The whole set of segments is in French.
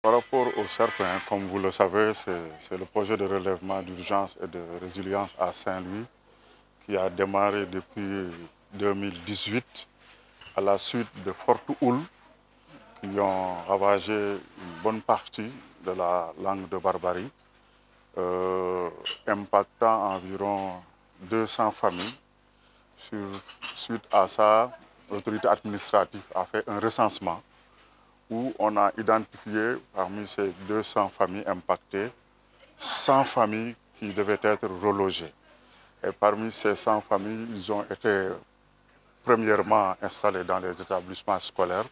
par rapport au CERP, hein, comme vous le savez, c'est le projet de relèvement d'urgence et de résilience à Saint-Louis qui a démarré depuis 2018 à la suite de fortes houles qui ont ravagé une bonne partie de la langue de Barbarie, impactant environ 200 familles. Suite à ça, l'autorité administrative a fait un recensement où on a identifié parmi ces 200 familles impactées, 100 familles qui devaient être relogées. Et parmi ces 100 familles, ils ont été premièrement installés dans les établissements scolaires,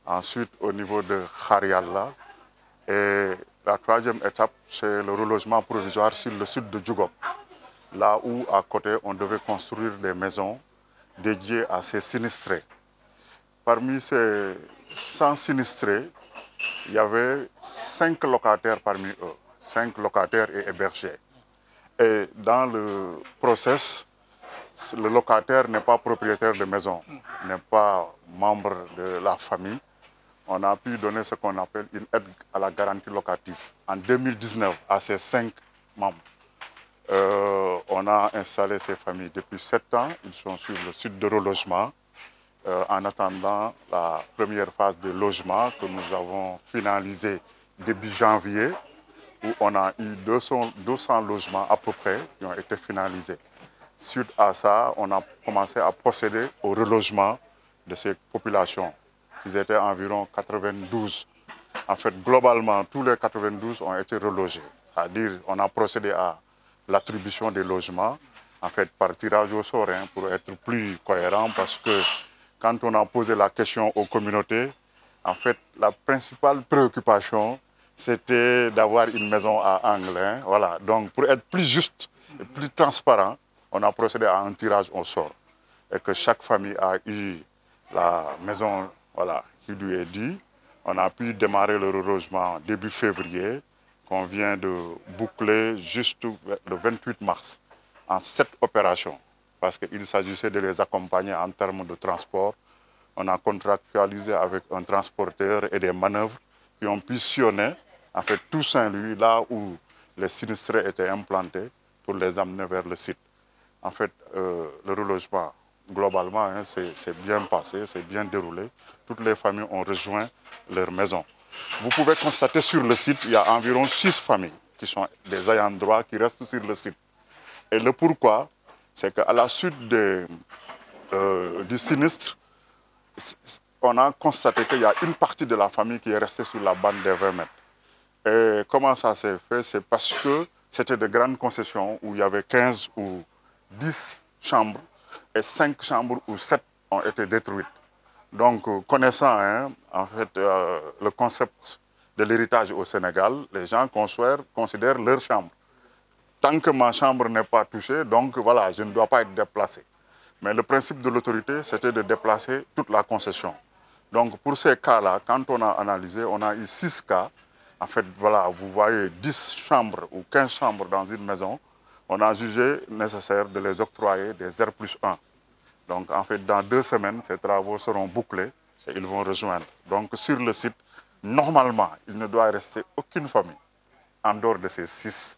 ensuite au niveau de Kharialla. Et la troisième étape, c'est le relogement provisoire sur le sud de Djougop, là où à côté on devait construire des maisons dédiées à ces sinistrés. Parmi ces 100 sinistrés, il y avait 5 locataires parmi eux, 5 locataires et hébergés. Et dans le process, le locataire n'est pas propriétaire de maison, n'est pas membre de la famille. On a pu donner ce qu'on appelle une aide à la garantie locative. En 2019, à ces 5 membres, on a installé ces familles depuis 7 ans. Ils sont sur le site de relogement. En attendant la première phase de logement que nous avons finalisée début janvier, où on a eu 200 logements à peu près qui ont été finalisés. Suite à ça, on a commencé à procéder au relogement de ces populations. Ils étaient environ 92. En fait, globalement, tous les 92 ont été relogés. C'est-à-dire qu'on a procédé à l'attribution des logements, en fait, par tirage au sort, hein, pour être plus cohérent, parce que quand on a posé la question aux communautés, en fait, la principale préoccupation, c'était d'avoir une maison à angle. Hein, voilà. Donc, pour être plus juste et plus transparent, on a procédé à un tirage au sort. Et que chaque famille a eu la maison, voilà, qui lui est dit. On a pu démarrer le relogement début février, qu'on vient de boucler juste le 28 mars, en 7 opérations. Parce qu'il s'agissait de les accompagner en termes de transport. On a contractualisé avec un transporteur et des manœuvres qui ont pu sillonner en fait, tout Saint-Louis, là où les sinistrés étaient implantés, pour les amener vers le site. En fait, le relogement, globalement, hein, c'est bien passé, c'est bien déroulé. Toutes les familles ont rejoint leur maison. Vous pouvez constater sur le site, il y a environ 6 familles qui sont des ayants droit qui restent sur le site. Et le pourquoi, c'est qu'à la suite du sinistre, on a constaté qu'il y a une partie de la famille qui est restée sur la bande des 20 mètres. Et comment ça s'est fait? C'est parce que c'était de grandes concessions où il y avait 15 ou 10 chambres et 5 chambres ou 7 ont été détruites. Donc, connaissant hein, en fait, le concept de l'héritage au Sénégal, les gens considèrent leur chambre. Tant que ma chambre n'est pas touchée, donc voilà, je ne dois pas être déplacé. Mais le principe de l'autorité, c'était de déplacer toute la concession. Donc pour ces cas-là, quand on a analysé, on a eu 6 cas. En fait, voilà, vous voyez 10 chambres ou 15 chambres dans une maison. On a jugé nécessaire de les octroyer des R+1. Donc en fait, dans 2 semaines, ces travaux seront bouclés et ils vont rejoindre. Donc sur le site, normalement, il ne doit rester aucune famille en dehors de ces 6.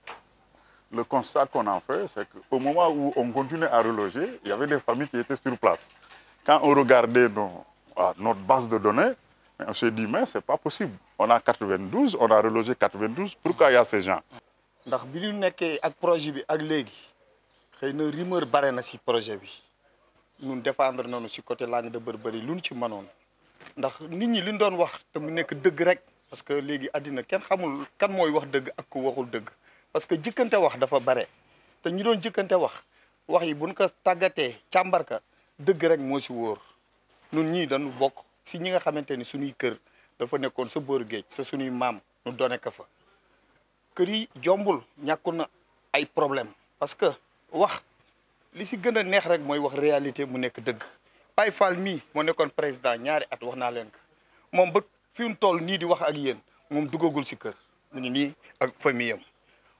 Le constat qu'on a fait, c'est qu'au moment où on continuait à reloger, il y avait des familles qui étaient sur place. Quand on regardait notre base de données, on s'est dit, mais ce n'est pas possible. On a 92, on a relogé 92, pourquoi il y a ces gens? ndax bi ñu nekkee ak projet bi ak léegi xëy na rumeur bare na si projet bi ñun défendre nañu si côté langue de Barbarie lu ñu ci mënoon ndax nit ñi li ñu doon wax te mu nekk dëgg rek parce que léegi àddina kenn xamul kan mooy wax dëgg ak ku waxul dëgg parce que jëkkante wax dafa bare te ñi doon jëkkante wax yi buñ ko tàggatee càmbarka dëgg rek moo si wóor ñun ñii dañu bokk si ñi nga xamante ni suñuy kër dafa nekkoon sa booru géej sa suñuy maam ñu doone ko fa kër yi jombul ñàkku na ay problème parce que wax li si gën a neex rek mooy wax réalité mu nekk dëgg Baye Fall mii moo nekkoon président ñaari at wax naa leen ko moom ba fi mu toll nii di wax ak yéen moom duggagul si kër mu ngi nii ak famille am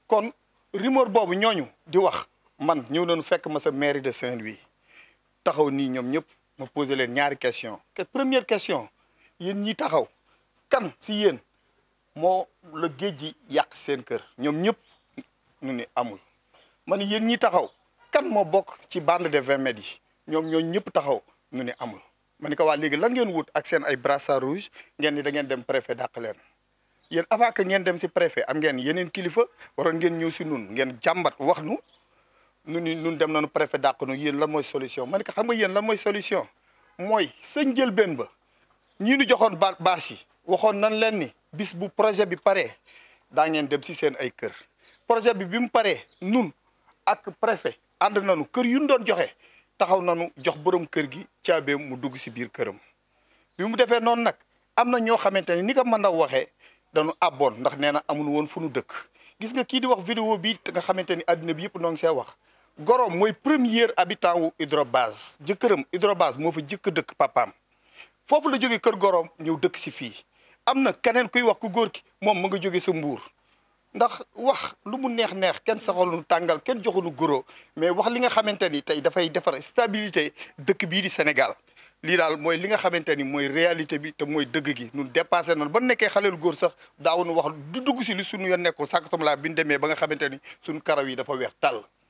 kon rumeur boobu ñooñu di wax man ñëw nañu fekk ma sa mairie de Saint-Louis taxaw nii ñoom ñëpp ma posé leen ñaari question première question yéen ñi taxaw kan si yéen moo la géej gi yàq seen kër ñoom ñëpp ñu ni amul. man yéen ñi taxaw kan moo bokk ci bande de 20 mètres yi ñoom ñoo ñëpp taxaw ñu ni amul. ma ni ko waa léegi lan ngeen wut ak seen ay brassard rouge ngeen ni da ngeen dem préfet dàq leen yéen avant que ngeen dem si préfet am ngeen yeneen kilifa waroon ngeen ñëw si nun ngeen jàmbat wax nu ni nun dem nañu préfet dàq nu yéen lan mooy solution. ma ni ko xam nga yéen lan mooy solution mooy sa njëlbéen ba ñii nu joxoon bâche yi waxoon nan leen ni bis bu projet bi paree daa ngeen dem si seen ay kër. projet bi mu paree nun ak préfet ànd nañu kër yu ñu doon joxe taxaw nañu jox borom kër gi caabeem mu dugg si biir këram. bi mu defee noonu nag am na ñoo xamante ni ko mën a waxee dañu àbboon ndax nee na amuñu woon fu nu dëkk. gis nga kii di wax vidéo bi nga xamante ni àddina bi yëpp noo ngi see wax Gorom mooy premier habitant wu Hydrobase jëkkëram Hydrobase moo fa jëkk dëkk papaam foofu la jógee kër Gorom ñëw dëkk si fii. am na keneen kuy wax ku góor ki moom ma nga jóge sa Mbuur ndax wax lu mu neex kenn saxalu tàngal kenn joxunu goro mais wax li nga xamante ni tey dafay defar stabilité dëkk bii di Sénégal lii daal mooy li nga xamante ni mooy réalité bi te mooy dëgg gi ñun dépassé nañu ba nekkee xaleel góor sax daawuñu wax du dugg si li suñu yoon nekkul sàkkatum laa bi ñu demee ba nga xamante ni suñu karaw yi dafa weex tàll